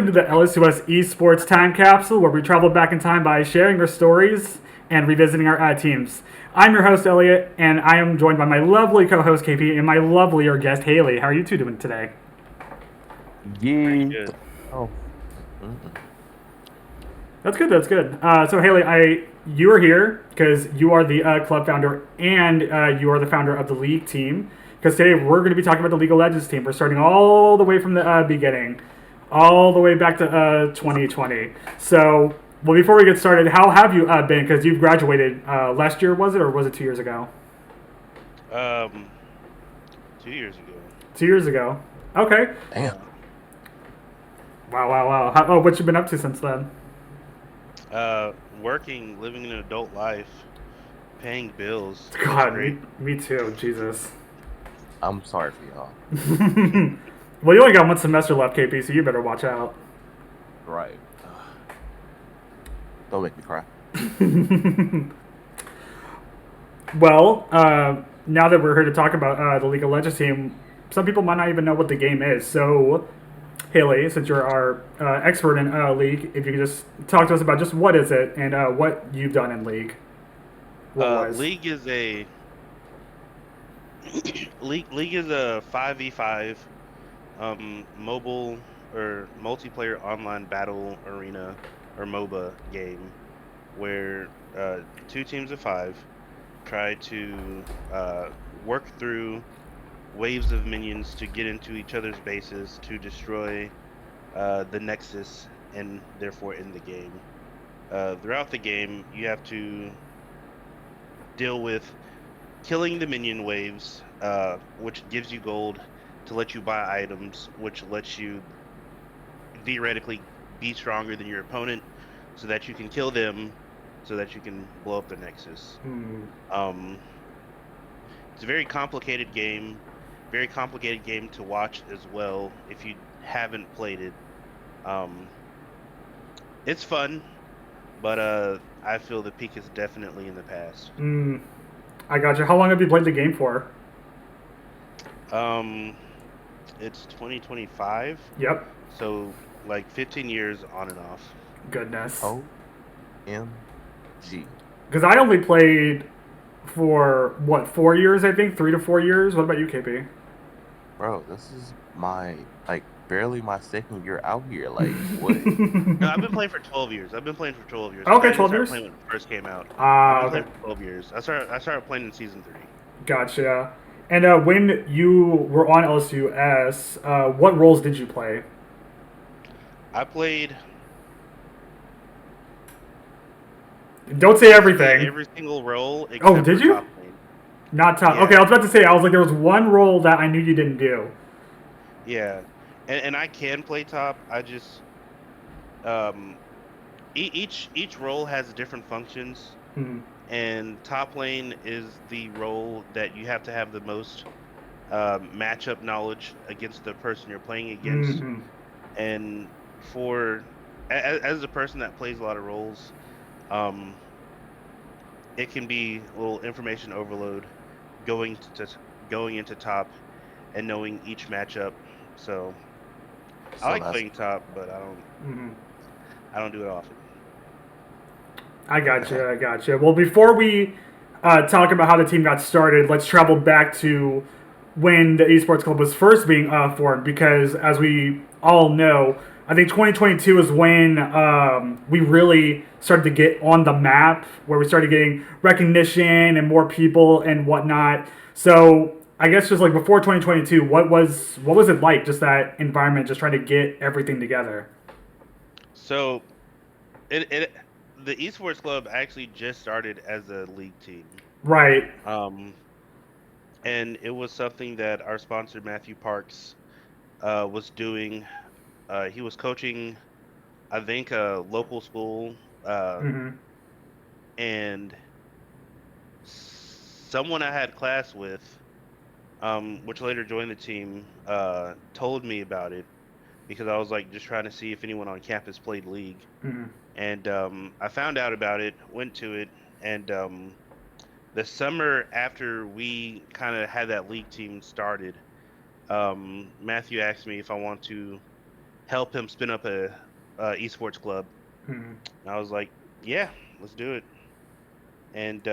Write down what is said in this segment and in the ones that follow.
to the LSUS ESports Time Capsule, where we travel back in time by sharing our stories and revisiting our teams. I'm your host, Elliot, and I am joined by my lovely co-host, KP, and my lovelier guest, Haley. How are you two doing today? Pretty Yeah. good. Oh, mm, That's good. That's good. So Haley, you are here because you are the club founder and you are the founder of the league team. Because today we're going to be talking about the League of Legends team. We're starting all the way from the beginning, all the way back to 2020. So, well, before we get started, how have you been? Because you've graduated last year, was it, or was it 2 years ago? Um, 2 years ago. 2 years ago. Okay. damn. Yeah. Wow, wow, wow. What you been up to since then? Working, living an adult life, paying bills. It's God, great. me too. Jesus. I'm sorry for y'all. Well, you only got one semester left, KP, so you better watch out. Right. Don't make me cry. Well, now that we're here to talk about the League of Legends team, some people might not even know what the game is. So, Haley, since you're our expert in League, if you could just talk to us about just what is it and what you've done in League, role-wise. League is a league is a 5v5 mobile or multiplayer online battle arena or MOBA game where two teams of five try to work through waves of minions to get into each other's bases to destroy the Nexus and therefore end the game. Throughout the game, you have to deal with killing the minion waves, which gives you gold to let you buy items, which lets you theoretically be stronger than your opponent so that you can kill them so that you can blow up the Nexus. Hmm. Um, it's a very complicated game to watch as well if you haven't played it. Um, it's fun, but I feel the peak is definitely in the past. Mm, I got you. How long have you played the game for? Um, it's 2025, Yep. so like 15 years on and off. Goodness. OMG. Because I only played for, what, 4 years, I think? 3 to 4 years? What about you, KP? Bro, this is barely my second year out here. Like, what? No, I've been playing for 12 years. I've been playing for 12 years. I Okay, didn't 12 start years? playing when it first came out. I've Ah, been okay. playing for 12 years. I started playing in season 3. Gotcha. And when you were on LSUS, what roles did you play? I played Don't say basically everything. every single role Oh, except did for you? top lane. Not top. Okay, I Yeah, was about to say, I was like, there was one role that I knew you didn't do. yeah. And I can play top. I just um each role has different functions, Hmm. and top lane is the role that you have to have the most matchup knowledge against the person you're playing against. Hmm. And for as a person that plays a lot of roles, um, it can be a little information overload going going into top and knowing each matchup. So I So like that's playing top, but Hmm. I don't do it often. I gotcha. I gotcha. Well, before we talk about how the team got started, let's travel back to when the esports club was first being formed. Because as we all know, I think 2022 is when we really started to get on the map, where we started getting recognition and more people and whatnot. So I guess just like before 2022, what was it like? Just that environment, just trying to get everything together. So it the esports club actually just started as a league team. Right. Um, and it was something that our sponsor Matthew Parks was doing. He was coaching, I think, a local school, Mm-hmm. and someone I had class with, which later joined the team, told me about it because I was like just trying to see if anyone on campus played League, Mm-hmm. and I found out about it, went to it, and the summer after we kind of had that League team started, Matthew asked me if I want to help him spin up a esports club. Mm-hmm. And I was like, yeah, let's do it. And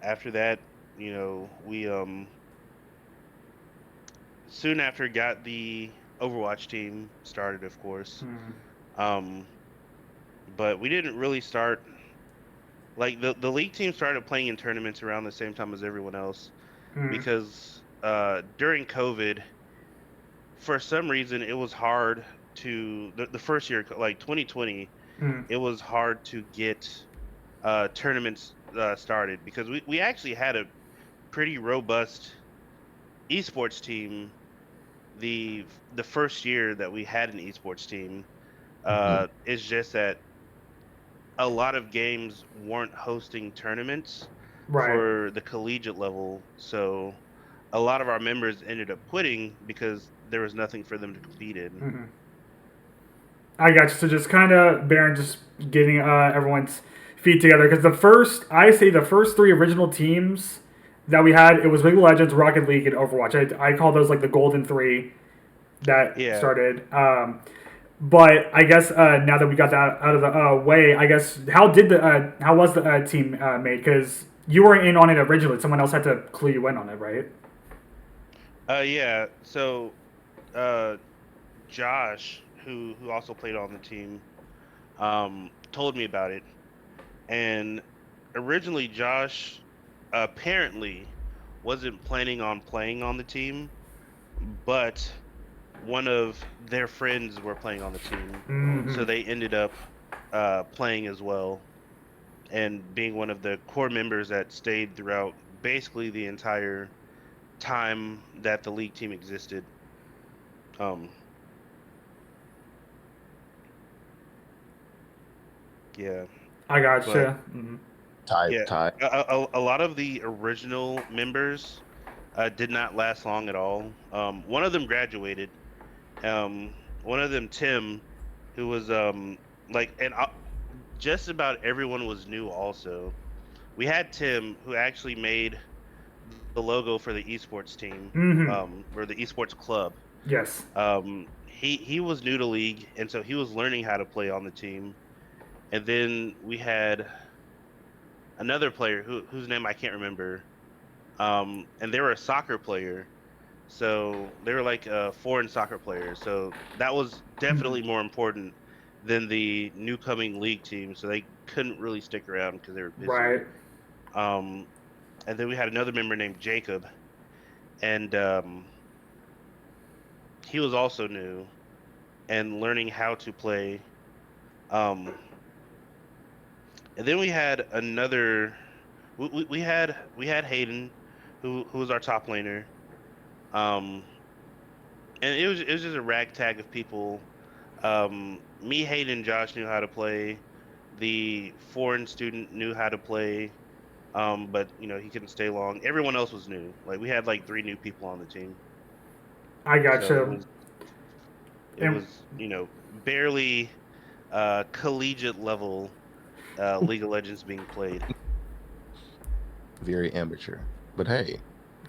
after that, we soon after got the Overwatch team started, of course. Um, but we didn't really start like the league team started playing in tournaments around the same time as everyone else Mm-hmm. because during COVID, for some reason, it was hard to the first year, like 2020, Mm-hmm. it was hard to get tournaments started because we actually had a pretty robust esports team the first year that we had an esports team. Mhm. It's just that a lot of games weren't hosting tournaments Right. for the collegiate level, so a lot of our members ended up quitting because there was nothing for them to compete in. Mm-hmm. I got you. So just kind of Baron just getting everyone's feet together because the first three original teams that we had, it was League of Legends, Rocket League, and Overwatch. I call those like the golden three that Yeah, started. But I guess now that we got that out of the way, I guess how was the team made? Because you were in on it originally. Someone else had to clue you in on it, right? yeah. So uh, Josh, who also played on the team, told me about it, and originally Josh apparently wasn't planning on playing on the team, but one of their friends were playing on the team, Mm-hmm. so they ended up playing as well and being one of the core members that stayed throughout basically the entire time that the league team existed. Um, yeah, I but gotcha. Mm-hmm. Type, yeah, type. a lot of the original members did not last long at all. One of them graduated. One of them, Tim, who was like, and just about everyone was new. Also, we had Tim who actually made the logo for the esports team, Mm-hmm. or the esports club. Yes. He was new to league, and so he was learning how to play on the team. And then we had another player whose name I can't remember. And they were a soccer player, so they were like a foreign soccer player. So that was Mm-hmm. definitely more important than the new coming league team. So they couldn't really stick around because they were busy. Right. Um, and then we had another member named Jacob, and he was also new and learning how to play. Um, and then we had another. We had Hayden, who was our top laner. Um, and it was just a ragtag of people. Me, Hayden, and Josh knew how to play. The foreign student knew how to play. But he couldn't stay long. Everyone else was new. Like we had like three new people on the team, I so it gotcha. was it And was barely collegiate level League of Legends being played. Very amateur. But hey,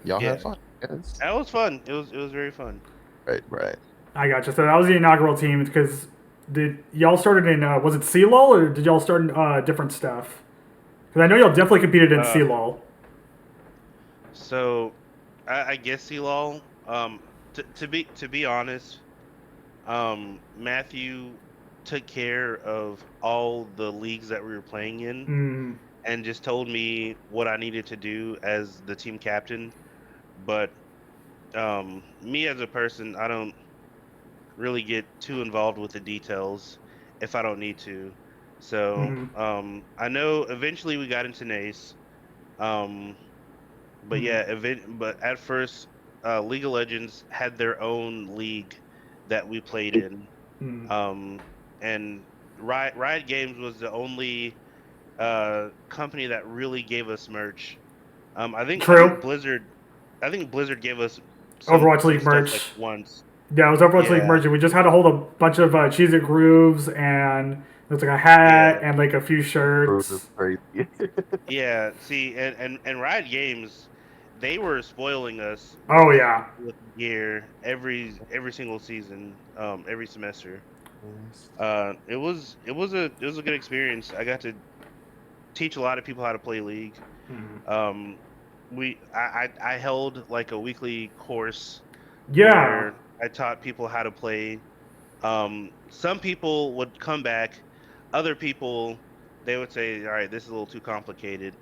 y'all Yeah, have fun. Yes. that was fun. It was very fun. Right, right. I gotcha. So that was the inaugural team because did y'all started in was it CLOL or did y'all start in different stuff? Because I know y'all definitely competed in Uh, CLOL. so I guess CLOL. To be honest, Matthew took care of all the leagues that we were playing in Mm, and just told me what I needed to do as the team captain. But me as a person, I don't really get too involved with the details if I don't need to. So mm, I know eventually we got into Nace. Um, but mm, yeah, but at first, League of Legends had their own league that we played in. mm. Um, and Riot Games was the only company that really gave us merch. I think I True. think Blizzard I think Blizzard gave us some Overwatch some League stuff like merch. once. Yeah, it was Overwatch League Yeah, merch. We just had to hold a bunch of Cheez It Grooves and there's like a yeah, hat and like a few Bro, that's shirts. crazy. yeah. See, and Riot Games, they were spoiling us Oh with yeah. gear every single season, every semester. It was a good experience. I got to teach a lot of people how to play League. Um, I held like a weekly course Yeah. where I taught people how to play. Some people would come back, other people they would say, "All right, this is a little too complicated."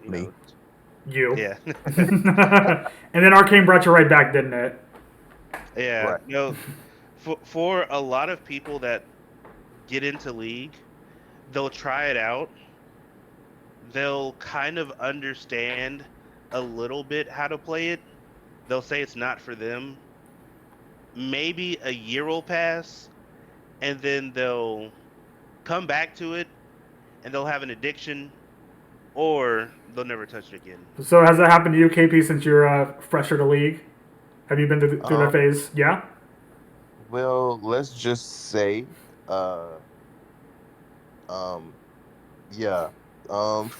You Me. know, You. yeah, And then Arcane brought you right back, didn't it? yeah. Right. For a lot of people that get into League, they'll try it out. They'll kind of understand a little bit how to play it. They'll say it's not for them. Maybe a year will pass, and then they'll come back to it, and they'll have an addiction, or they'll never touch it again. So has that happened to you, KP, since you're fresher to League? Have you been through that Um, phase? Yeah? well, let's just say, uh, um, yeah. Um,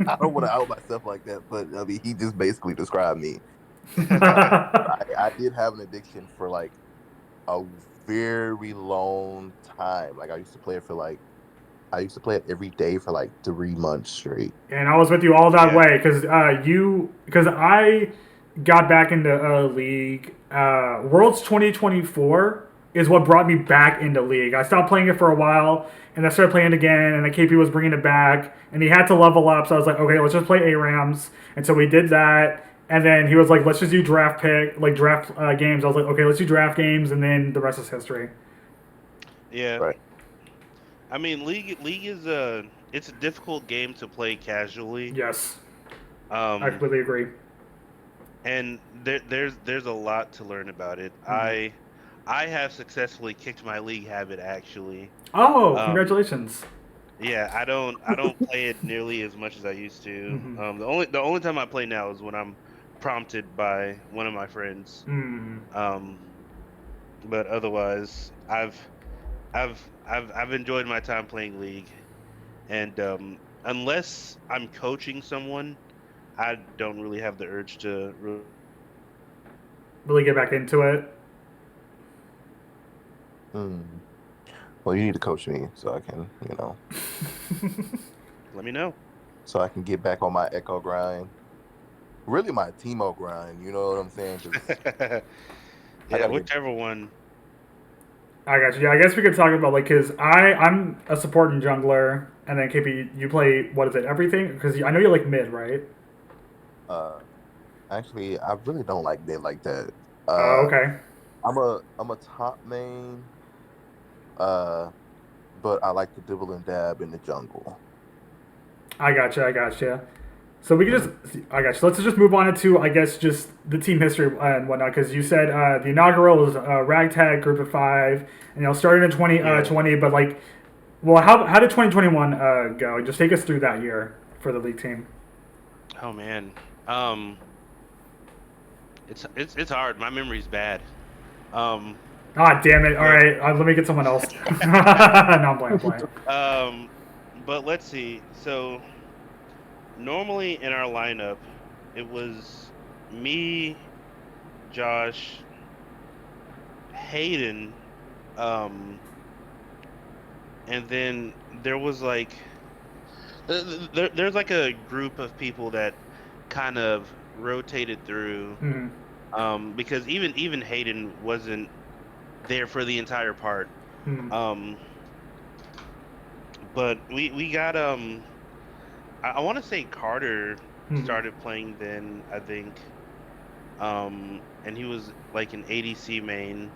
I don't want to out myself like that, but I mean, he just basically described me. I did have an addiction for like a very long time. Like I used to play it every day for like 3 months straight. And I was with you all that Yeah, way because I got back into League. Worlds 2024 is what brought me back into League. I stopped playing it for a while, and I started playing it again. And the KP was bringing it back, and he had to level up. So I was like, okay, let's just play ARAMs. And so we did that. And then he was like, let's just do draft games. I was like, okay, let's do draft games, and then the rest is history. yeah. Right. I mean, League is a difficult game to play casually. Yes, I Um, completely agree. and there's a lot to learn about it. I have successfully kicked my League habit actually. Oh, Um, congratulations. yeah, I don't play it nearly as much as I used to. The only time I play now is when I'm prompted by one of my friends. Um, but otherwise, I've enjoyed my time playing League, and unless I'm coaching someone, I don't really have the urge to Really get back into it. Hmm. Well, you need to coach me so I can, let me know. so I can get back on my Echo grind. Really, my Timo grind. You know what I'm saying? Because I Yeah, gotta get. whichever one. I got you. Yeah, I guess we could talk about like because I'm a support and jungler, and then KP you play what is it everything? Because I know you like mid, right? Uh, actually, I really don't like mid like that. Oh, Uh, okay. I'm a top main. Uh, but I like to dibble and dab in the jungle. I got you. I got you. So we can Mm. just I got you. Let's just move on into I guess just the team history and whatnot because you said the inaugural was ragtag group of five, and started in 2020, Yeah. 20, but like, well, how did 2021 go? Just take us through that year for the league team. Oh man. Um, it's hard. My memory's bad. Um, Ah, damn it! All but right, let me get someone else. No, I'm playing. I'm playing. um, but let's see. So normally in our lineup, it was me, Josh, Hayden, um, and then there was like there's like a group of people that kind of rotated through Hmm. because even Hayden wasn't there for the entire part. Hmm. Um, but we got I want to say Carter Hmm. started playing then, I think. And he was like an ADC main,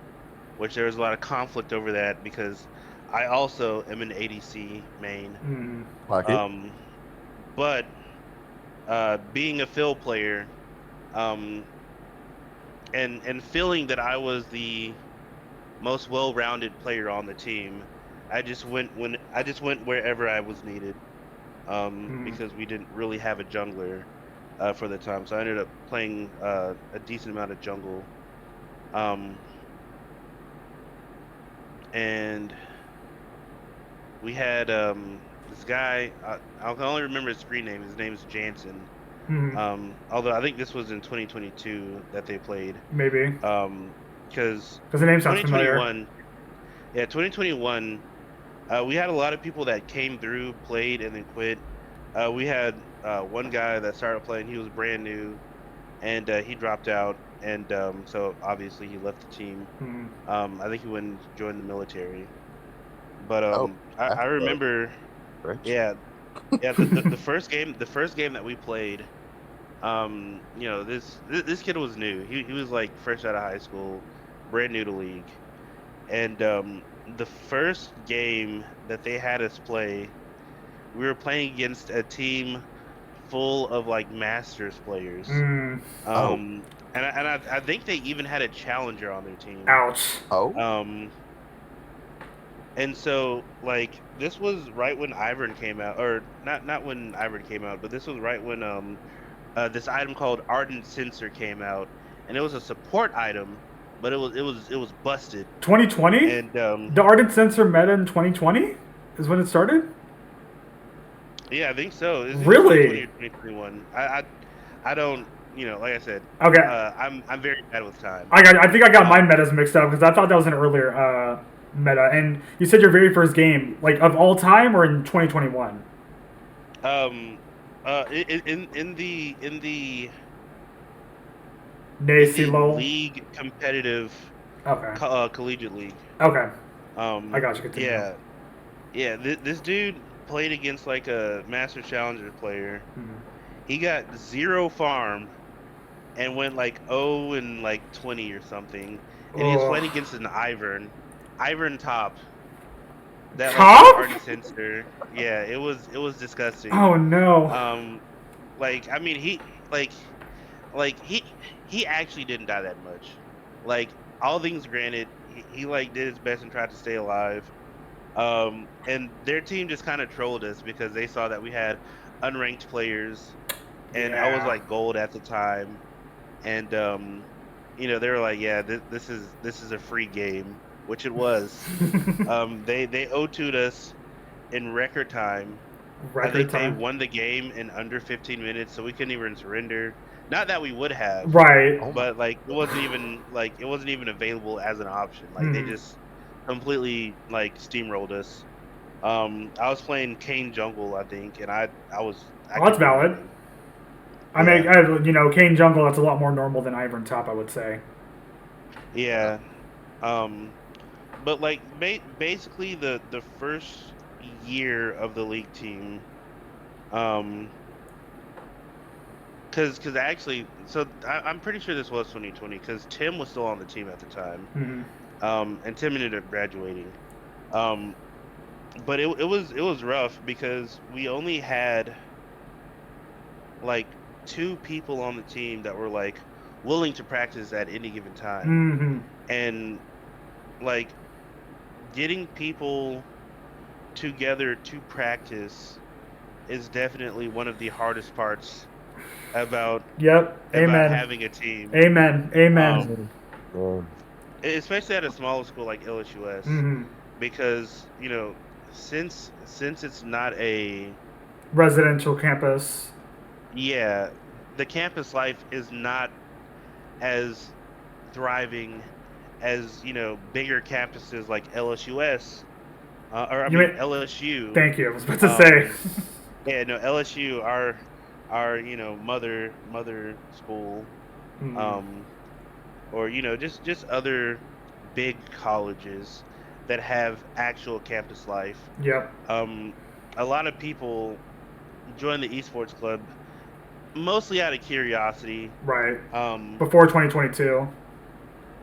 which there was a lot of conflict over that because I also am an ADC main. Hmm. Like it. Um, but being a fill player, um, and feeling that I was the most well-rounded player on the team, I just went wherever I was needed. Hmm. Because we didn't really have a jungler for the time, so I ended up playing a decent amount of jungle. Um, and we had this guy. I can only remember his screen name. His name is Jansen. Hmm. Although I think this was in 2022 that they played. Maybe Because because the name sounds familiar. 2021, Yeah, 2021. We had a lot of people that came through, played, and then quit. We had one guy that started playing. He was brand new, and he dropped out, and so obviously he left the team. Hmm. I think he went and joined the military. But Oh, I that's remember, fresh. yeah, yeah. The first game that we played, this kid was new. He was like fresh out of high school, brand new to league, and the first game that they had us play, we were playing against a team full of like Masters players. Mm. Oh, And I think they even had a challenger on their team. Ouch. oh, Um, and so like this was right when Ivern came out, or not when Ivern came out, but this was right when this item called Ardent Sensor came out, and it was a support item, but it was busted. 2020? And The Ardent Sensor meta in 2020 is when it started? yeah, I think so. It's either 2020 Really? or 2021. I don't, like I said, Okay. I'm very bad with time. I think I got my Um, metas mixed up because I thought that was an earlier meta. And you said your very first game, like of all time, or in 2021? um, in the in Nacy the LoL. league competitive Okay. collegiate league. Okay. I got you. Continue. Yeah, yeah. This dude played against like a Master Challenger player. Hmm. He got zero farm and went like 0 and like 20 or something. And he was Oh. playing against an Ivern top that like had Top? Ardent Sensor. Yeah, it was disgusting. Oh no. Um, like I mean he actually didn't die that much. Like all things granted, he like did his best and tried to stay alive. And their team just kind of trolled us because they saw that we had unranked players, and I was Yeah. like gold at the time, and they were like, yeah, this is a free game, which it was. They O2'd us in record time. I Record think they time. won the game in under 15 minutes, so we couldn't even surrender. Not that we would have, Right. oh my. but like it wasn't even available as an option. Like they Hmm. just completely like steamrolled us. I was playing Kane jungle, I think, and I Well, that's couldn't do valid. anything. I mean, Yeah, Kane Jungle. That's a lot more normal than Ivern Top, I would say. yeah. Um, but like basically the first year of the league team, um, because actually, so I'm pretty sure this was 2020 because Tim was still on the team at the time. Hmm. And Tim ended up graduating. Um, but it was rough because we only had like two people on the team that were like willing to practice at any given time, Hmm. and like getting people together to practice is definitely one of the hardest parts about Yep. about Amen. having a team. Amen. Amen. Um, Man. especially at a smaller school like LSUS, Hmm. because since it's not a Residential campus. yeah, the campus life is not as thriving as bigger campuses like LSUS, or I You mean mean? LSU. Thank you. I was about to say. um yeah, no, LSU, our mother school, Hmm. um or just other big colleges that have actual campus life. Yep. um a lot of people join the esports club mostly out of curiosity. Right. um Before 2022.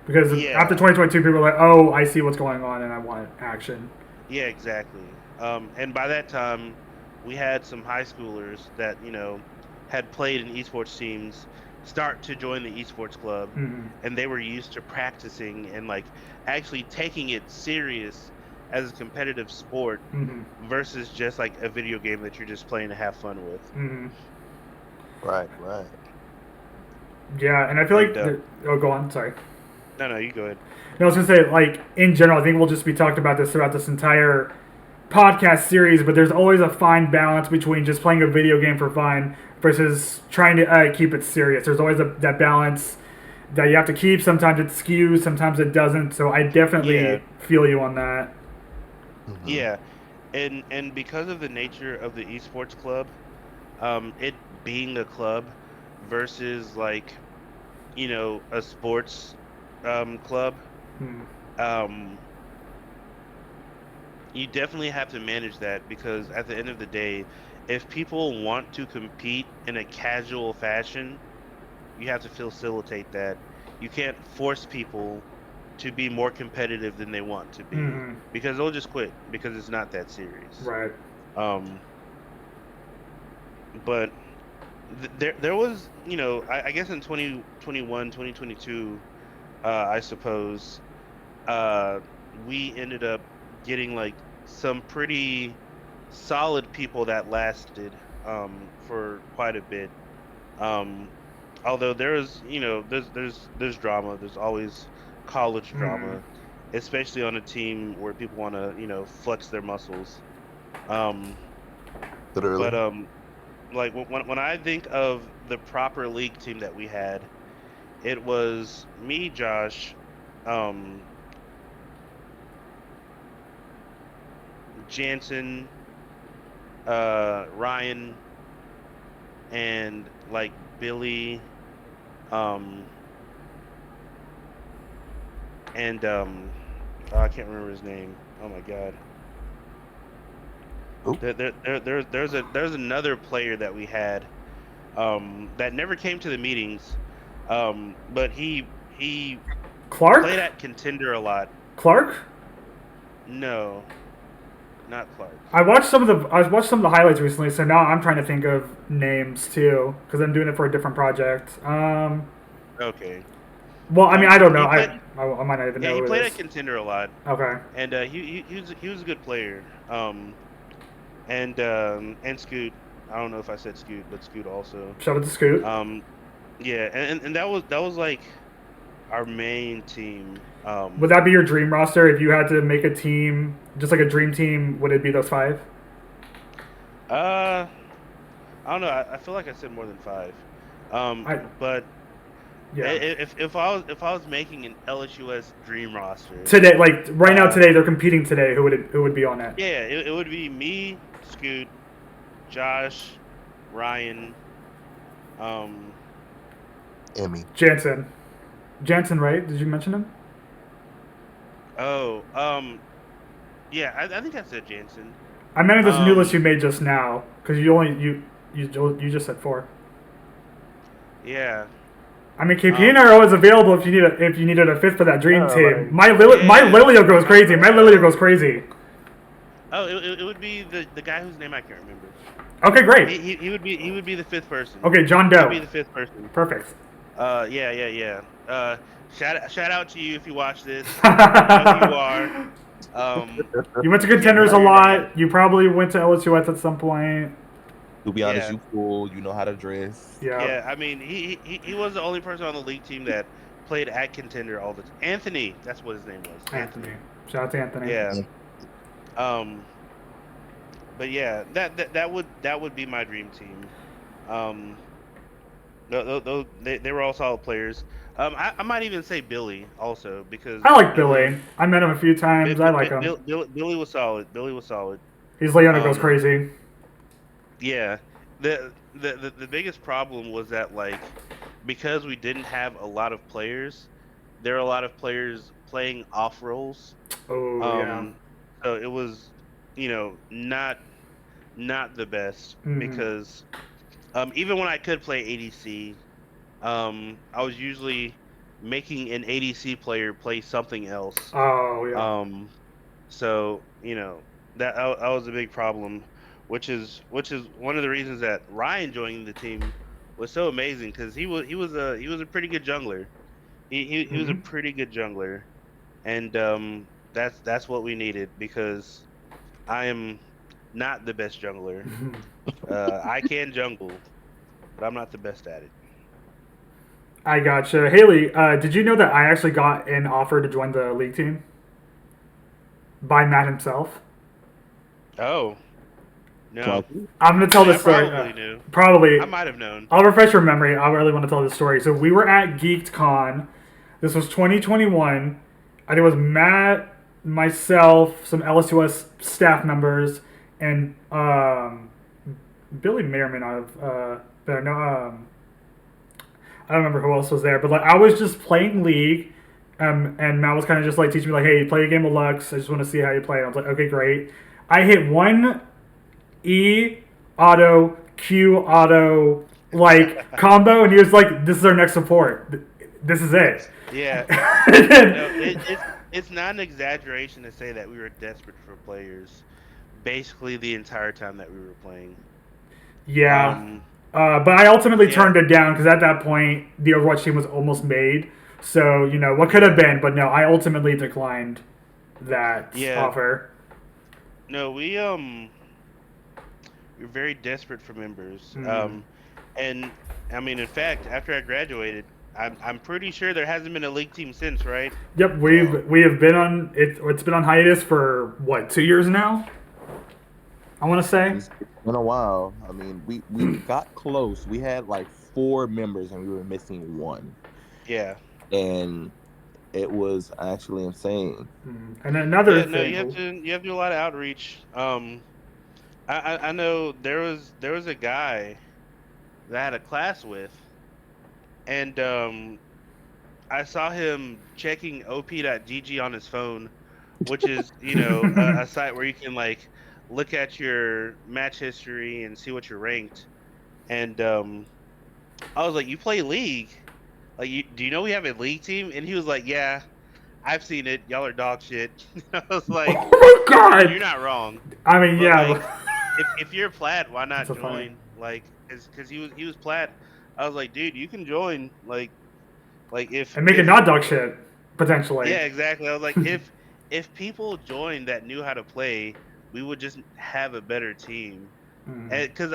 Because after yeah, 2022, people are like, oh, I see what's going on and I want action. yeah, exactly. And by that time we had some high schoolers that had played in esports teams start to join the esports club, Hmm. and they were used to practicing and like actually taking it serious as a competitive sport Hmm. versus just like a video game that you're just playing to have fun with. Hmm. Right, right. Yeah, and I feel And like. Oh, go on. Sorry. no, no, you go ahead. No, I was gonna say, like in general, I think we'll just be talking about this throughout this entire podcast series. But there's always a fine balance between just playing a video game for fun versus trying to keep it serious. There's always that balance that you have to keep. Sometimes it skews, sometimes it doesn't. So I definitely Yeah, feel you on that. Hmm. yeah, and because of the nature of the esports club, it being a club versus like a sports club, Hmm. um, you definitely have to manage that because at the end of the day, if people want to compete in a casual fashion, you have to facilitate that. You can't force people to be more competitive than they want to be Hmm. because they'll just quit because it's not that serious. Right. Um, but there was, I guess in 2021, 2022, I suppose, uh, we ended up getting like some pretty solid people that lasted for quite a bit. Um, although there's drama. There's always college Hmm. drama, especially on a team where people want to flex their muscles. Um, but Literally. like when I think of the proper league team that we had, it was me, Josh, um, Jansen, Ryan, and like Billy, um, and oh, I can't remember his name. Oh my god. Oh, There's another player that we had that never came to the meetings, but he played Clark. at contender a lot. Clark. No, not Clark. I watched some of the highlights recently, so now I'm trying to think of names too because I'm doing it for a different project. Okay. Well, I mean, I don't know. He played. I might not even Yeah, know he who it played at is. contender a lot, Okay. and he was a good player. And Scoot. I don't know if I said Scoot, but Scoot also. Shout out to Scoot. Um, yeah, and that was like our main team. Would that be your dream roster if you had to make a team, just like a dream team? Would it be those five? Uh, I don't know. I feel like I said more than five. I But yeah. if I was making an LSUS dream roster, Today, like right now, uh, today they're competing today. Who would be on it? yeah, it would be me, Scoot, Josh, Ryan, um, Emmy. Jansen. Jansen, right? Did you mention him? oh, yeah, I think I said Jansen. I meant this new list Um, you made just now because you just said four. yeah, I mean, KP and I are um, always available if you needed a fifth for that dream Yeah, team. like My yeah. Lilio goes I'm, crazy. My Lilio goes crazy. oh, it would be the guy whose name I can't remember. Okay, great. He would be the fifth person. Okay, John He would Doe. be the fifth person. Perfect. Yeah, yeah, yeah. Shout out to you if you watch this. I know who you are. Um, You went to I can't contenders a remember your name. lot. You probably went to LSUS at some point. to be honest, Yeah, you cool. You know how to dress. Yeah. yeah. I mean, he was the only person on the league team that played at contender all the time. Anthony, that's what his name was. Anthony. Anthony. Shout out to Anthony. Yeah. Um, but yeah, that would be my dream team. Um, they were all solid players. I might even say Billy also because I like Billy Billy. I met him a few times. I like him. Billy was solid. Billy was solid. He's Leona goes Um, crazy. yeah. The biggest problem was that like because we didn't have a lot of players, there are a lot of players playing off roles. Oh yeah. Um, so it was, not the best Hmm. because even when I could play ADC, I was usually making an ADC player play something else. Oh yeah. Um, so that was a big problem, which is one of the reasons that Ryan joining the team was so amazing because he was a pretty good jungler. He was a Hmm. pretty good jungler, and that's what we needed because I am not the best jungler. I can jungle, but I'm not the best at it. I gotcha. Haley, did you know that I actually got an offer to join the league team by Matt himself? Oh, No. Clarky? I'm gonna I tell mean, I this story. probably knew. I Probably, might have known. I'll refresh your memory. I really want to tell this story. So we were at GeekedCon. This was 2021. I think it was Matt, myself, some LSUS staff members, and Billy may or may not have been. No, I don't remember who else was there, but like I was just playing League, and Matt was kind of just like teaching me like, hey, play a game of Lux. I just want to see how you play. And I was like, okay, great. I hit one E auto Q auto like combo, and he was like, "This is our next support. This is it." Yeah. No, it's not an exaggeration to say that we were desperate for players basically the entire time that we were playing. Yeah, Um, but I ultimately yeah, turned it down because at that point the Overwatch team was almost made. So you know what could have yeah, been, but no, I ultimately declined that yeah. offer. No, we're very desperate for members. Mm. And I mean, in fact, after I graduated, I'm pretty sure there hasn't been a league team since, right? Yep, No. we have been on it. It's been on hiatus for what 2 years now. I want to say. It's been a while. I mean, we got close. We had like 4 members and we were missing one. Yeah. And it was actually insane. And another Yeah, no, you have thing. to do a lot of outreach. I know there was a guy that I had a class with, and I saw him checking op.gg on his phone, which is, a site where you can like look at your match history and see what you're ranked. And I was like, "You play League? Like, do you know we have a League team?" And he was like, "Yeah, I've seen it. Y'all are dog shit." I was like, Oh my "You're god! not wrong, I mean, but yeah, like, if you're plat, why that's not so funny. join? Like, because he was plat. I was like, dude, you can join. Like And make it if not dog shit potentially. yeah, exactly. I was like, if people joined that knew how to play, we would just have a better team. Because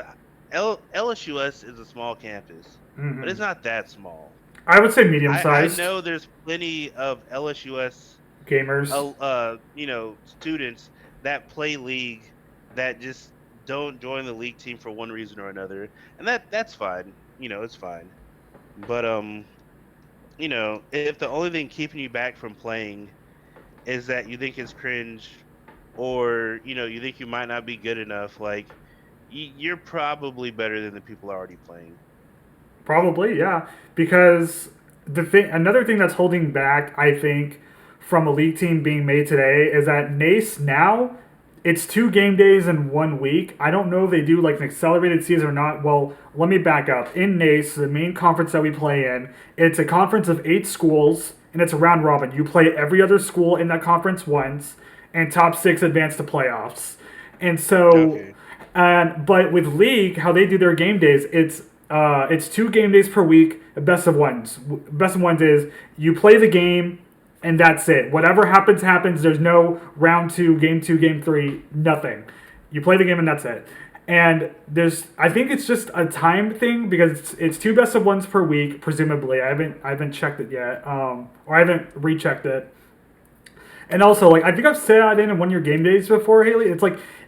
LSUS is a small campus, but it's not that small. I would say medium I sized know there's plenty of LSUS gamers. students that play league that just don't join the league team for one reason or another, and that's fine. It's fine. But if the only thing keeping you back from playing is that you think it's cringe, or you think you might not be good enough, like you're probably better than the people already playing. Probably, yeah. Because another thing that's holding back, I think, from a league team being made today is that NACE now, it's 2 game days in 1 week. I don't know if they do like an accelerated season or not. Well, let me back up. In NACE, the main conference that we play in, it's a conference of 8 schools and it's a round robin. You play every other school in that conference once, and top 6 advance to playoffs. And so, Okay. but with League, how they do their game days, it's 2 game days per week. Best of ones. Best of ones is you play the game and that's it. Whatever happens, happens. There's no round two, game 2, game 3, nothing. You play the game and that's it. And I think it's just a time thing because it's 2 best of ones per week, presumably. I haven't checked it yet, or I haven't rechecked it. And also, like I think I've sat in one of your game days before, Haley.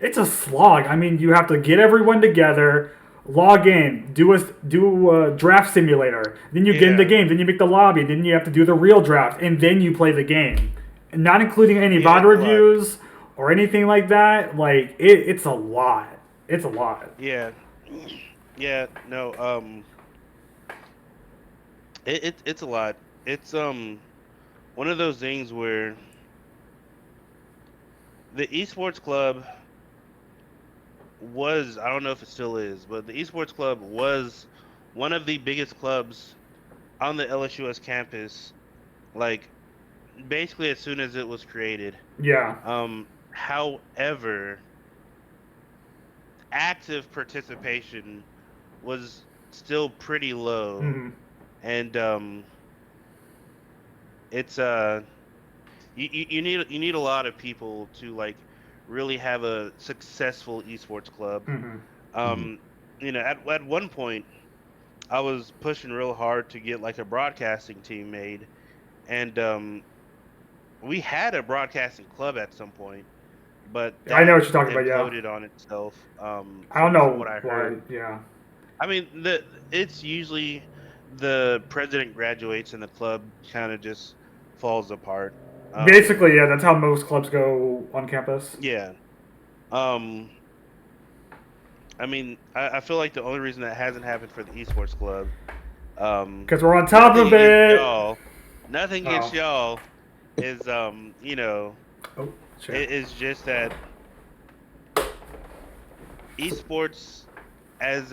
It's a slog. I mean, you have to get everyone together, log in, do a draft simulator. Then you get in the Yeah. game. Then you make the lobby. Then you have to do the real draft, and then you play the game. And not including any Yeah, VOD it's a lot. reviews or anything like that. Like it's a lot. It's a lot. Yeah. Yeah, no, it's a lot. It's one of those things where the esports club was, I don't know if it still is, but the esports club was one of the biggest clubs on the LSUS campus, like basically as soon as it was created. Yeah. However, active participation was still pretty low, Hmm. and it's you need a lot of people to like really have a successful esports club. Hmm. Mhm. Um, at one point I was pushing real hard to get like a broadcasting team made, and we had a broadcasting club at some point, but I know that what you're talking about. Yeah, imploded on itself. I don't From know what I why. heard, Yeah, I mean, it's usually the president graduates and the club kind of just falls apart. basically, yeah, that's how most clubs go on campus. Yeah. Um, I mean, I feel like the only reason that hasn't happened for the esports club, Because we're on top nothing of against it. y'all, nothing against Oh, y'all, is oh, shit. it is just that esports as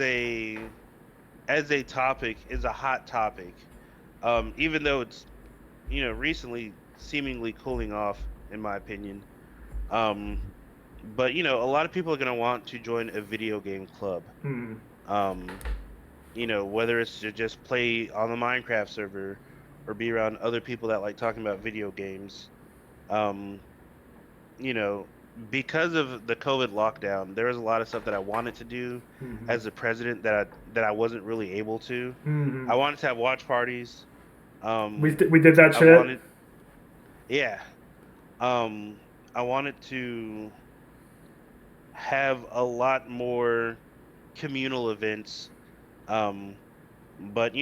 a topic is a hot topic. Even though it's recently seemingly cooling off, in my opinion. Um, but a lot of people are gonna want to join a video game club. Hmm. Um, whether it's to just play on the Minecraft server or be around other people that like talking about video games. Um, you know, because of the COVID lockdown, there was a lot of stuff that I wanted to do Hmm. as the president that I wasn't really able to. Hmm. I wanted to have watch parties. Um, We did that I shit. wanted, yeah. I wanted to have a lot more communal events. Um, but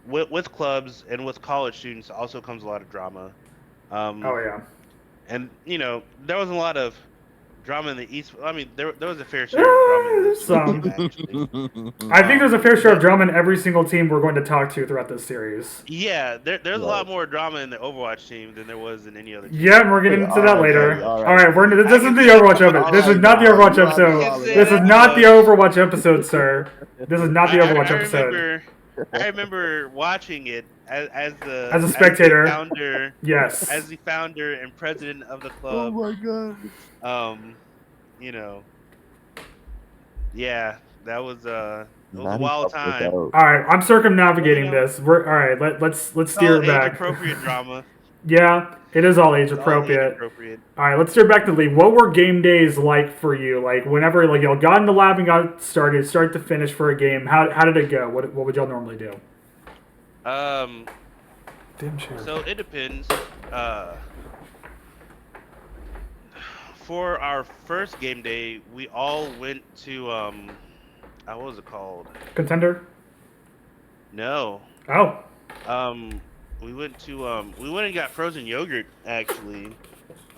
with clubs and with college students also comes a lot of drama. Oh Um, yeah. and there was a lot of drama in the East. I mean, there was a fair share of drama in the esports game Some. actually. I think there's a fair share of But drama in every single team we're going to talk to throughout this series. yeah, there's a Right. lot more drama in the Overwatch team than there was in any other Yeah, team. and we're getting into All that right, So Daddy. later. All All right, right, Daddy. this I isn't can the say Overwatch that. episode. All This is right, not the now Overwatch you have to I episode. can call it say This is that out. not the because Overwatch episode, sir. This is not the Overwatch I episode. remember watching it as As a the spectator, founder, yes. as the founder and president of the Oh club. my god. Um, you know, yeah, that was it was a Now he wild helped us time. out. All right, I'm But circumnavigating this. We're all right. Let's it's steer all it age back. appropriate drama. Yeah, it is all age It's all age appropriate. appropriate. All right, let's steer back to the league. What were game days like for you? Like whenever like y'all got in the lab and got started, start to finish for a game. How did it go? What would y'all normally do? Um, Damn chair. so it depends. For our first game day, we all went to what was it called? Contender. No. Oh. Um, we went and got frozen yogurt actually.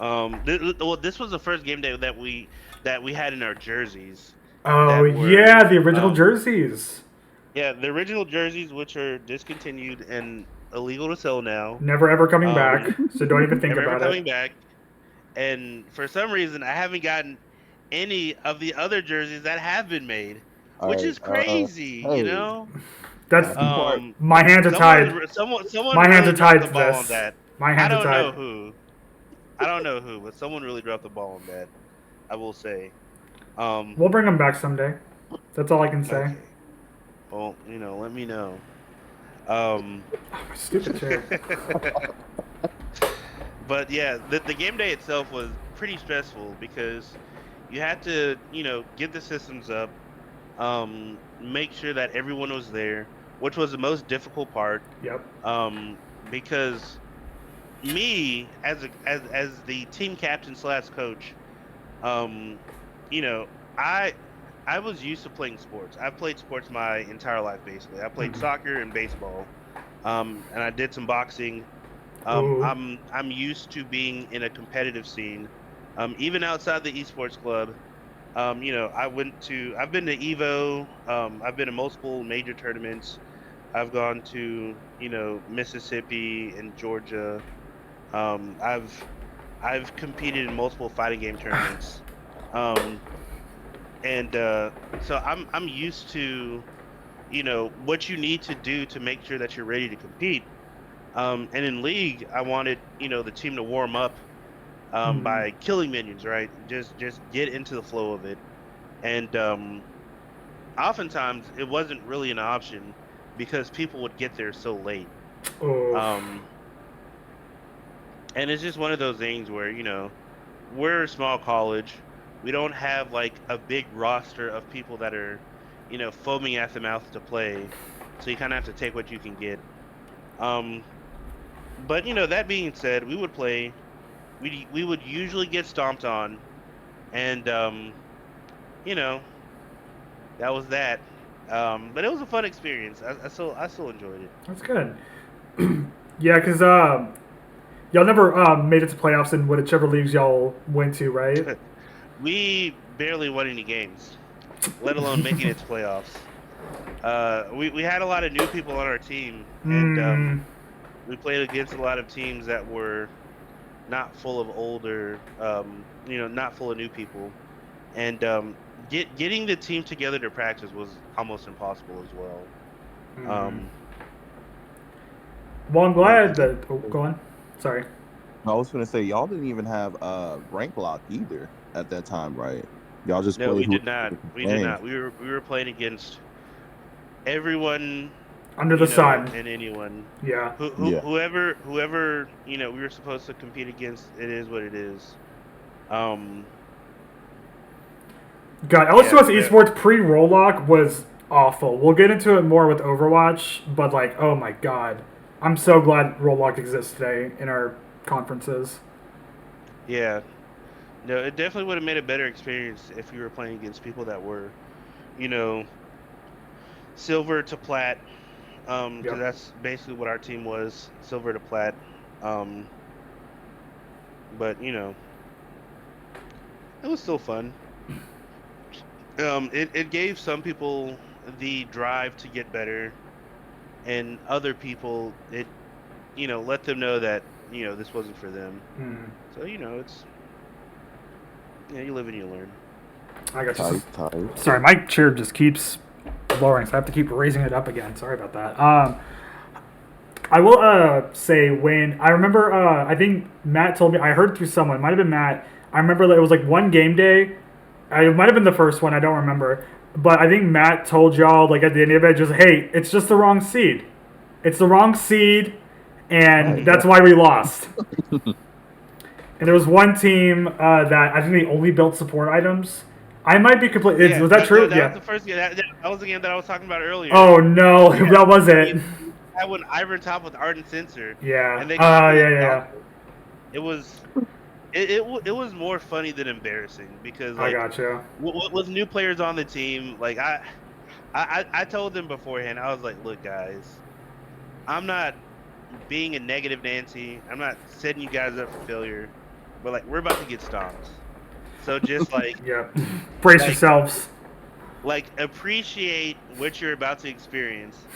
Well, this was the first game day that we had in our jerseys Oh that were yeah, the original jerseys. yeah, the original jerseys, which are discontinued and illegal to sell now. Never ever coming Um, back. So don't even think never ever about coming it. back. And for some reason, I haven't gotten any of the other jerseys that have been made, All which right. is crazy. Hey, That's that's the part. my hands are tied. Someone My hands really are dropped tied the to ball on this. that. My I hands are don't know tied. who. I don't know who, but someone really dropped the ball on that. I will say. Um, We'll bring them back someday. That's all I can say. okay. Well, let me know. Um, Oh, my stupid chair. but yeah, the game day itself was pretty stressful because you had to, get the systems up, make sure that everyone was there, which was the most difficult part. Yep. Because me as the team captain slash coach, um, you know, I I was used to playing sports. I've played sports my entire life basically. I played Mhm. soccer and baseball, and I did some boxing. Ooh. I'm used to being in a competitive scene, even outside the esports club. I've been to Evo. I've been to multiple major tournaments. I've gone to Mississippi and Georgia. I've competed in multiple fighting game tournaments, um, and so I'm used to what you need to do to make sure that you're ready to compete. And in league, I wanted the team to warm up Hmm. by killing minions, right? Just get into the flow of it, and oftentimes it wasn't really an option because people would get there so late. Oof. Um, and it's just one of those things where we're a small college. We don't have like a big roster of people that are foaming at the mouth to play, so you kind of have to take what you can get. Um, but that being said, we would play. we would usually get stomped on, and you know, that was that. But it was a fun experience. I still enjoyed it. That's good. Yeah, because y'all never made it to playoffs in whichever leagues y'all went to, right? We barely won any games, let alone making it to playoffs. We had a lot of new people on our team, and Mm, we played against a lot of teams that were not full of older, not full of new people, and getting the team together to practice was almost impossible as well. mm. Um, Well, I'm Yeah, glad that. Oh, go on. Sorry. I was gonna say y'all didn't even have rank lock either at that time, right? Y'all just no, played we who did not. We did playing. not. We were playing against everyone, Under the sun. and anyone. Yeah. Yeah. Whoever we were supposed to compete against. It is what it is. Um, God, yeah, LSUS Esports pre-roll lock was awful. We'll get into it more with Overwatch, but like, oh my god, I'm so glad roll lock exists today in our conferences. yeah. No, it definitely would have made a better experience if you were playing against people that were, you know, silver to plat. Because Yep. that's basically what our team was, silver to plat. Um, but it was still fun. It gave some people the drive to get better, and other people let them know that this wasn't for them. Mm, So it's you live and you learn. I got you. Tight, tight. Sorry, my chair just keeps lowering, so I have to keep raising it up again. Sorry about that. I will say when I remember, I think Matt told me I heard through someone. It might have been Matt. I remember that it was like one game day. It might have been the first one. I don't remember. But I think Matt told y'all like at the end of it, just hey, it's just the wrong seed. It's the wrong seed, and Right. that's why we lost. And there was one team that I think they only built support items. I might be complete. Yeah, Was that true? that was Yeah. the first game. That was the game that I was talking about earlier. Oh no, We had that was we it. had one Iron top with Ardent Sensor, Yeah. and they completely Yeah, yeah, stomped yeah. it. It was it was more funny than embarrassing because I like gotcha. with new players on the team, like I told them beforehand, I was like, look guys, I'm not being a negative Nancy. I'm not setting you guys up for failure, but like we're about to get stomped. So just Yep. Brace like yourselves. appreciate what you're about to experience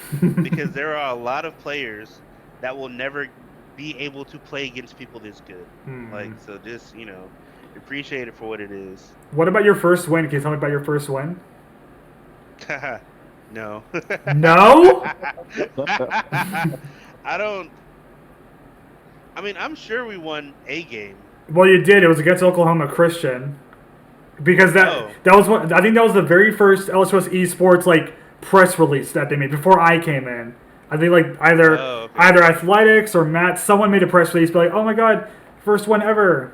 because there are a lot of players that will never be able to play against people this good. Hmm. Like so just, appreciate it for what it is. What about your first win? Can you tell me about your first win? No. No? I don't I mean, I'm sure we won a game. Well, you did. It was against Oklahoma Christian. Because Oh. that was what I think that was the very first LSUS esports like press release that they made before I came in. I think like either Oh, okay. either athletics or Matt, someone made a press release, be like, "Oh my god, first one ever."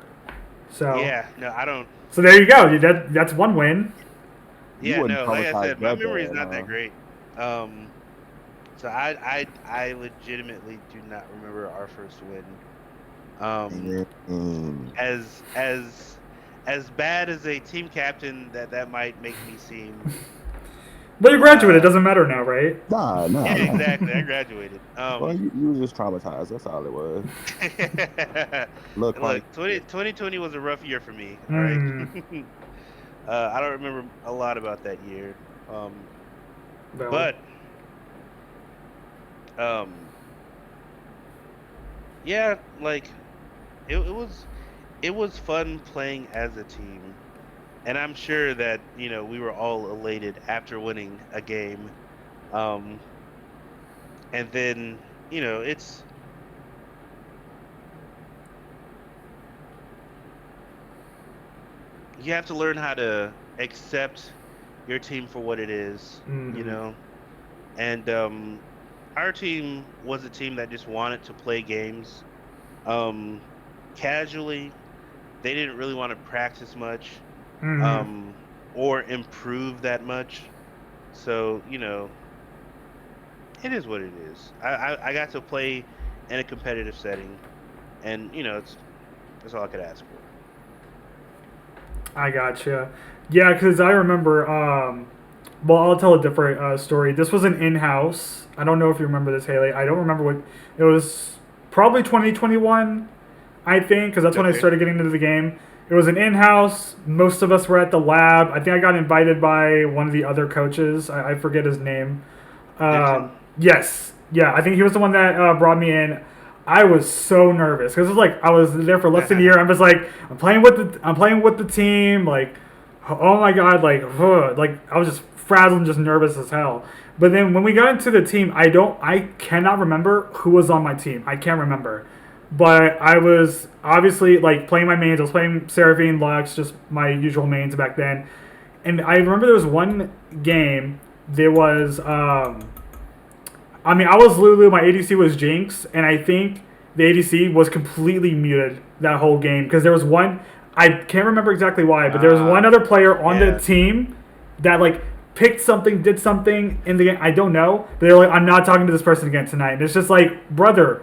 So Yeah, no, I don't. so there you go. That's one win. You Yeah, wouldn't no, like I traumatize said, my that memory is bad, not that huh? great. Um, so I legitimately do not remember our first win. Um, Mm. as bad as a team captain that might make me seem. But you graduated. It Uh, doesn't matter now, right? Nah, yeah, nah, nah. exactly. I graduated. Well, you were just traumatized. That's all it was. Look, like, Look, 2020 was a rough year for me. All right. Hmm. I don't remember a lot about that year. Valid. But um, yeah, like it was fun playing as a team, and I'm sure that we were all elated after winning a game. Um, and then it's you have to learn how to accept your team for what it is, Hmm. and our team was a team that just wanted to play games um, casually. They didn't really want to practice much Hmm. um, or improve that much. So, it is what it is. I got to play in a competitive setting, and That's all I could ask for. I gotcha. Yeah, because I remember. Well, I'll tell a different story. This was an in-house. I don't know if you remember this, Haley. I don't remember what it was. Probably 2021, I think, because that's when I Okay. started getting into the game. It was an in-house. Most of us were at the lab. I think I got invited by one of the other coaches. I forget his name. Dixon. Yes, yeah. I think he was the one that brought me in. I was so nervous because it was like I was there for less than a year. I'm just like I'm playing with the team. Like, oh my god, like I was just frazzled and just nervous as hell. But then when we got into the team, I cannot remember who was on my team. I can't remember, but I was obviously like playing my mains. I was playing Seraphine, Lux, just my usual mains back then. And I remember there was one game. There was I mean, I was Lulu, my ADC was Jinx, and I think the ADC was completely muted that whole game because there was one, I can't remember exactly why, but there was one other player on the Yeah. team that like picked something, did something in the game. I don't know, but they're like, I'm not talking to this person again tonight. And it's just like, brother,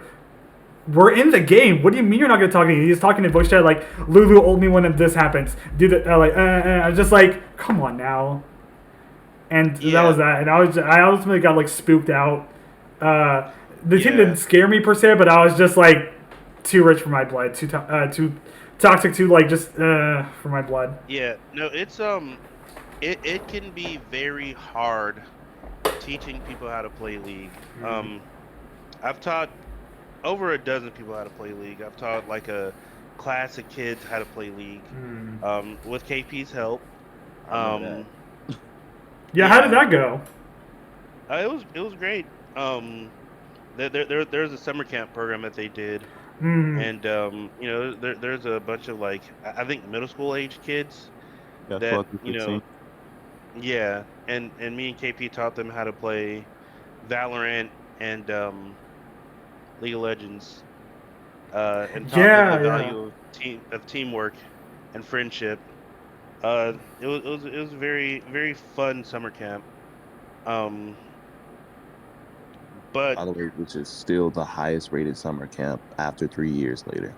we're in the game. What do you mean you're not going to talk to me? He's talking in voice chat like, Lulu ult me when this happens. Do the I'm just like, come on now. And that Yeah. was that. And I ultimately got like spooked out. The team Yeah. didn't scare me per se, but I was just like too rich for my blood, too toxic, too like just for my blood. Yeah. No, it's it can be very hard teaching people how to play League. I've taught over a dozen people how to play League. I've taught like a class of kids how to play League. With KP's help. I remember Um, Yeah, how did that go? it was great. There's a summer camp program that they did, Mm. and there's a bunch of like I think middle school age kids that. Yeah, that 12 to 16. yeah, and me and KP taught them how to play Valorant and League of Legends, and taught them the Yeah, yeah. value of teamwork and friendship. It was a very very fun summer camp. Um, but By the way, which is still the highest rated summer camp after 3 years later.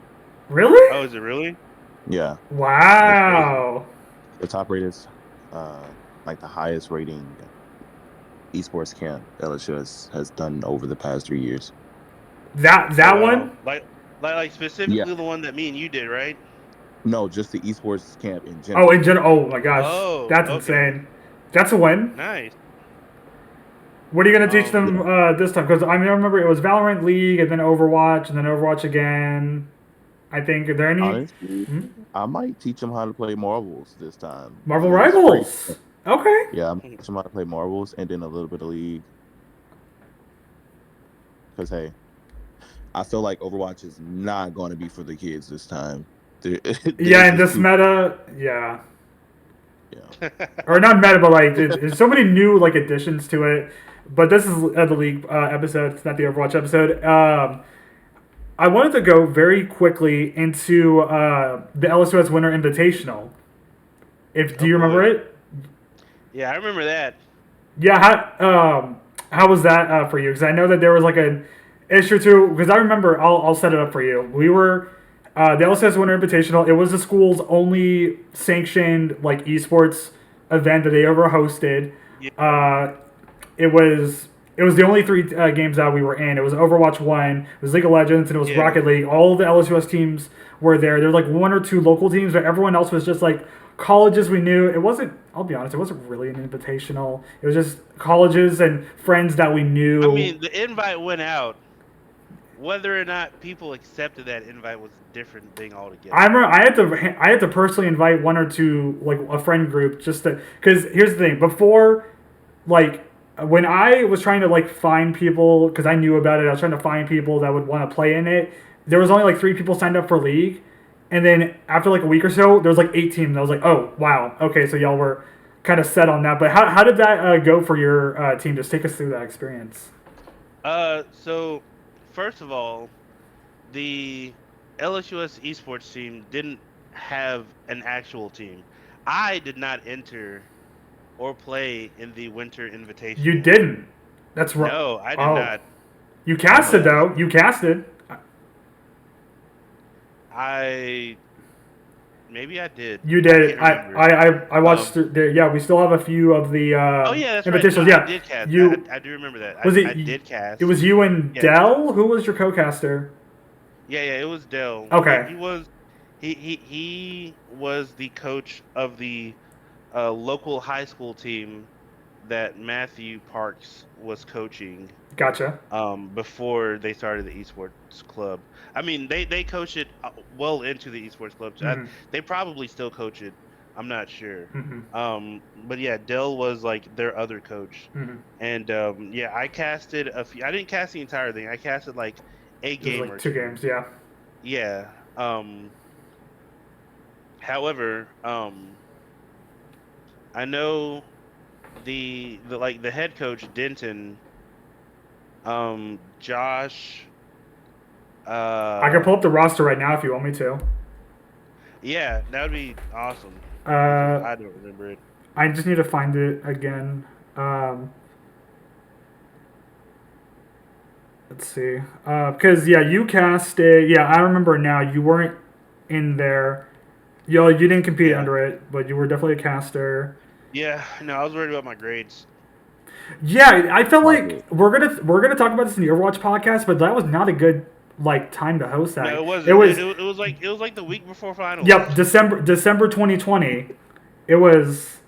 oh, Really? is it really? Yeah, That's crazy. Wow. the top rated, uh, like the highest rating esports camp LSUS has done over the past 3 years. Oh That wow, one? like Yeah, specifically the one that me and you did, right? no, just the esports camp in Oh, in general. general. Oh my gosh, Oh, that's okay, insane. That's a win. nice. What are you gonna teach Yeah, them this time? Because I mean, I remember it was Valorant, League, and then Overwatch, and then Overwatch again. I think. Are there any honestly, I might teach them how to play marbles this time. I Marvel mean, it's free. Rivals? Okay. Yeah, I'm teach them how to play marbles and then a little bit of league. Because hey, I feel like Overwatch is not going to be for the kids this time. There's Yeah, in just this too, meta, yeah, yeah. or not meta, but like there's so many new like additions to it. But this is the League episode. It's not the Overwatch episode. I wanted to go very quickly into the LSUS Winter Invitational. If do Oh you remember boy, it? yeah, I remember that. Yeah, how was that for you? Because I know that there was like an issue or two. Because I remember, I'll set it up for you. We were the LSS Winter Invitational. It was the school's only sanctioned like esports event that they ever hosted. Yeah, Uh, it was the only three games that we were in. It was Overwatch One, it was League of Legends, and it was yeah, Rocket League. All the LSUS teams were there. There were like one or two local teams, but everyone else was just like colleges we knew. It wasn't. I'll be honest. It wasn't really an invitational. It was just colleges and friends that we I knew. mean, the invite went out. Whether or not people accepted that invite was a different thing I altogether. remember I had to personally invite one or two like a friend group just to because here's the thing before like when I was trying to like find people because I knew about it, I was trying to find people that would want to play in it. There was only like three people signed up for league, and then after like a week or so, there was like 8 teams. I was like, oh wow, okay, so y'all were kind of set on that. But how did that go for your team? Just take us through that experience. So first of all, the LSUS esports team didn't have an actual team. I did not enter or play in the Winter You Invitational. didn't. That's right. No, I did Oh, not. you casted Um, though. You casted. Maybe I did. You I did. can't remember. I watched Um, through there. Yeah, we still have a few of the oh yeah, that's right. No, invitationals. I Yeah, did cast. you I do remember that. was I it. did It cast. was you and Yeah, Dell. Who was your co-caster? yeah. It was Dell. Okay, He was he was the coach of the local high school team that Matthew Parks was coaching gotcha. before they started the esports club. I mean, they coach it well into the esports club. Hmm. They probably still coach it. I'm not sure. Hmm. But yeah, Dell was like their other coach, Hmm. and yeah, I casted a few. I didn't cast the entire thing. I casted like a It was game like or two two. games. Yeah. Yeah. However, I know the like the head coach Denton, Josh. I can pull Uh, up the roster right now if you want me to. Yeah, that would be awesome because Uh, I don't remember it. I just need to find it again. Um, let's see. Because yeah, you cast it. Yeah, I remember now. You weren't in there. You didn't compete Yeah. under it, but you were definitely a caster. Yeah, no, I was worried about my grades. Yeah, I felt I like did. we're gonna talk about this in the Overwatch podcast, but that was not a good like time to host No, that. it It wasn't. was It was like the week before yep, finals. December 2020. It was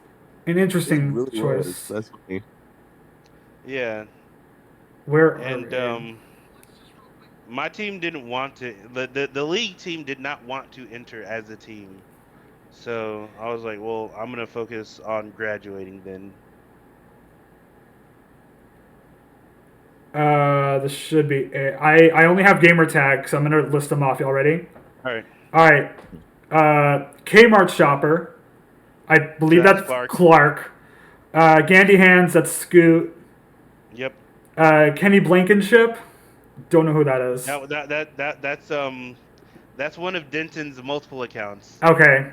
an It interesting really was. choice. That's funny. Yeah, Where are and we? my team didn't want to. The league team did not want to enter as a team. So I was like, well, I'm gonna focus on graduating then. This should be it. I only have gamer tags, so I'm gonna list them off. Y'all ready? All right. All right. Kmart shopper. I So believe that's that's Clark. Clark. Gandy hands. That's Scoot. Yep. Kenny Blankenship. Don't know who that is. That's one of Denton's multiple accounts. Okay.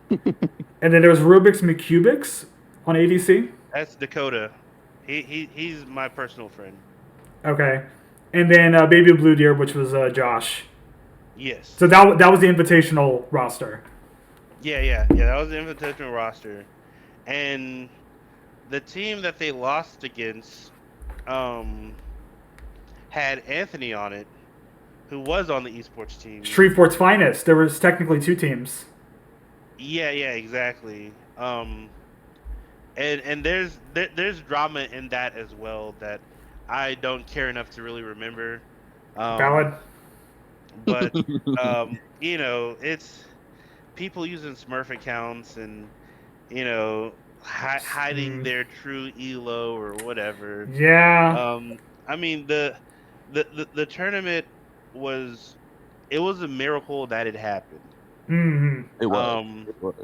And then there was Rubik's McCubics on ADC. That's Dakota. He's my personal friend. Okay. And then Baby Blue Deer, which was Josh. So Yes. that was the invitational roster. Yeah. That was the invitational roster, and the team that they lost against um had Anthony on it, who was on the esports team. Shreveport's finest. There was technically two teams. Yeah, exactly. And there's drama in that as well that I don't care enough to really remember. Valid. Um, but it's people using Smurf accounts and hiding Mm, their true elo or whatever. yeah. I mean the tournament was it was a miracle that it happened. Hmm. It was. Um, It was.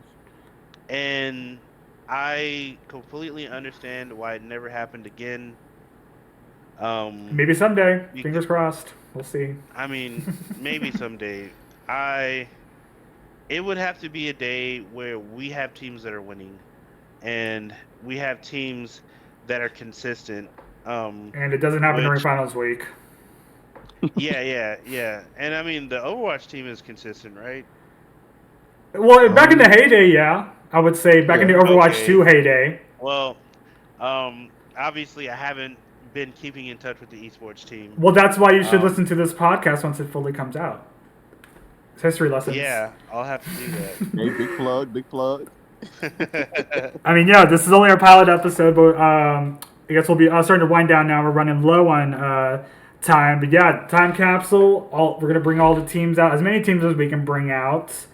and I completely understand why it never happened again. Um, Maybe someday. because, Fingers crossed. We'll see. I mean, maybe someday. I It would have to be a day where we have teams that are winning and we have teams that are consistent. And it doesn't happen during Which finals week. yeah. And I mean the Overwatch team is consistent, right? Well, back in the Um. heyday, yeah. I would say back in the Yeah. Overwatch 2 Okay. heyday. Well, obviously I haven't been keeping in touch with the esports team. Well, that's why you should listen Um, to this podcast once it fully comes out. It's history lessons. yeah, I'll have to do Hey, big plug. Big plug. that. I mean, yeah, this is only our pilot episode, but I guess we'll be starting to wind down now. We're running low on time, but yeah, time capsule. We're gonna bring all the teams out, as many teams as we can bring out,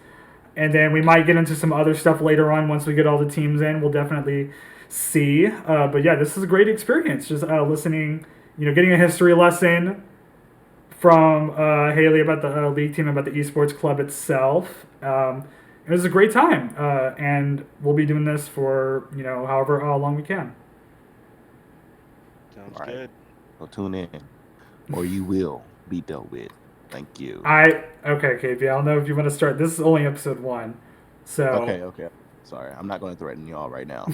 and then we might get into some other stuff later on once we get all the teams in. We'll definitely see. But yeah, this is a great experience. Just listening, getting a history lesson from Haley about the league team, about the esports club itself. It was a great time, and we'll be doing this for however long we can. Sounds All right. good. So tune in, or you will be dealt with. Thank you. Okay, KP. I don't know if you want to start. This is only episode 1, so Okay. Sorry, I'm not going to threaten y'all right now.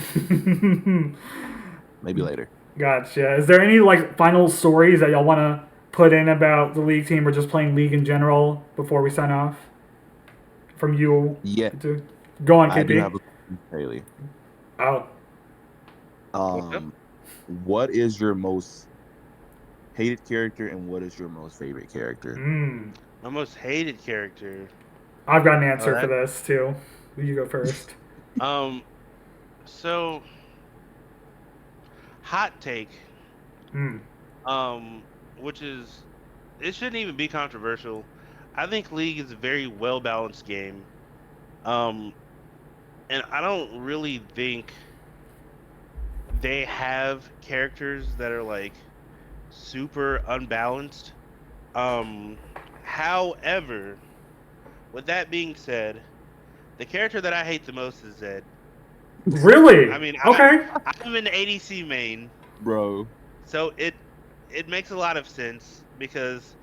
Maybe later. Gotcha. Is there any final stories that y'all want to put in about the league team or just playing league in general before we sign off? from you. Yeah, Go on, I do KP. have a question, Haley. Oh, What's up? What is your most hated character and what is your most favorite character? My most hated character. I've got an Oh, answer for that. this too. You go first. Um. So, hot take. Mm. Um. Which is, it shouldn't even be controversial. I think League is a very well balanced game. Um. And I don't really think they have characters that are like super unbalanced. Um. However, with that being said, the character that I hate the most is Zed. Really? I mean, Okay. I'm an ADC main, Bro, so it makes a lot of sense because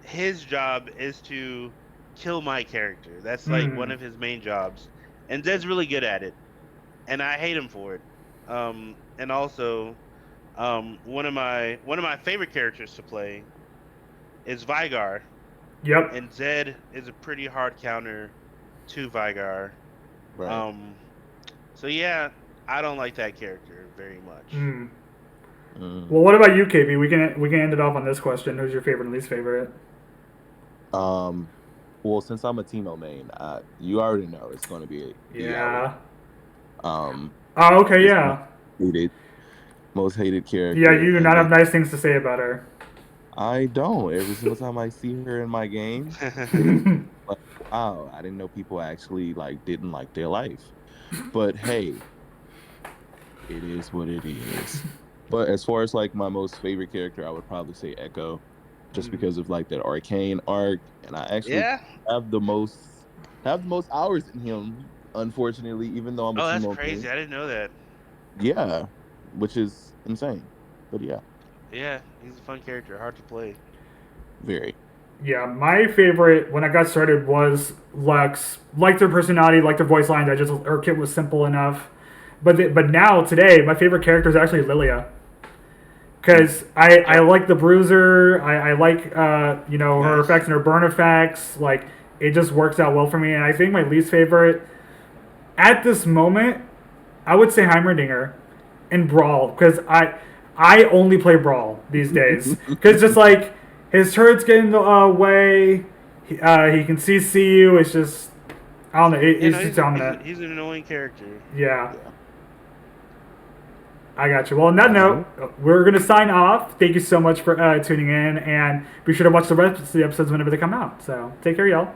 his job is to kill my character. That's like one Mm. of his main jobs, and Zed's really good at it, and I hate him for it. And also, one of my favorite characters to play is Vigar, Yep. and Zed is a pretty hard counter to Vigar. right. Um, so yeah, I don't like that character very much. Mm. Well, Mm. what about you, KP? We can end it off on this question. Who's your favorite and least favorite? Um, well, since I'm a Timo main, you already know it's going to be Elliot. Yeah. Um, Oh, okay, it's my yeah. hated, most hated Yeah, character, you do and not have then nice things to say about her. I don't. Every single time I see her in my game, like, wow, I didn't know people actually like didn't like their life. But hey, it is what it is. But as far as like my most favorite character, I would probably say Echo, just Mm. because of like that arcane arc, and I actually Yeah. have the most have the most hours in him. Unfortunately, even though I'm a Oh, that's Teemo main, crazy. I didn't know that. yeah, which is insane. But yeah, Yeah, he's a fun character, hard to play. very. Yeah, my favorite when I got started was Lux. Liked her personality, liked her voice lines. Her kit was simple enough. But now today, my favorite character is actually Lilia. Because I Yeah, like the bruiser. I like her effects nice. and her burn effects. Like it just works out well for me. And I think my least favorite at this moment, I would say Heimerdinger in Brawl because I only play Brawl these days because just like his turrets get in the way, he can CC you. It's just I don't know. Yeah, He's no, just he's dominant. he's an annoying character. Yeah. Yeah. I got you. Well, on that All note, right. we're going to sign off. Thank you so much for tuning in, and be sure to watch the rest of the episodes whenever they come out. So take care, y'all.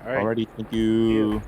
All right. Alrighty. Thank See you. you.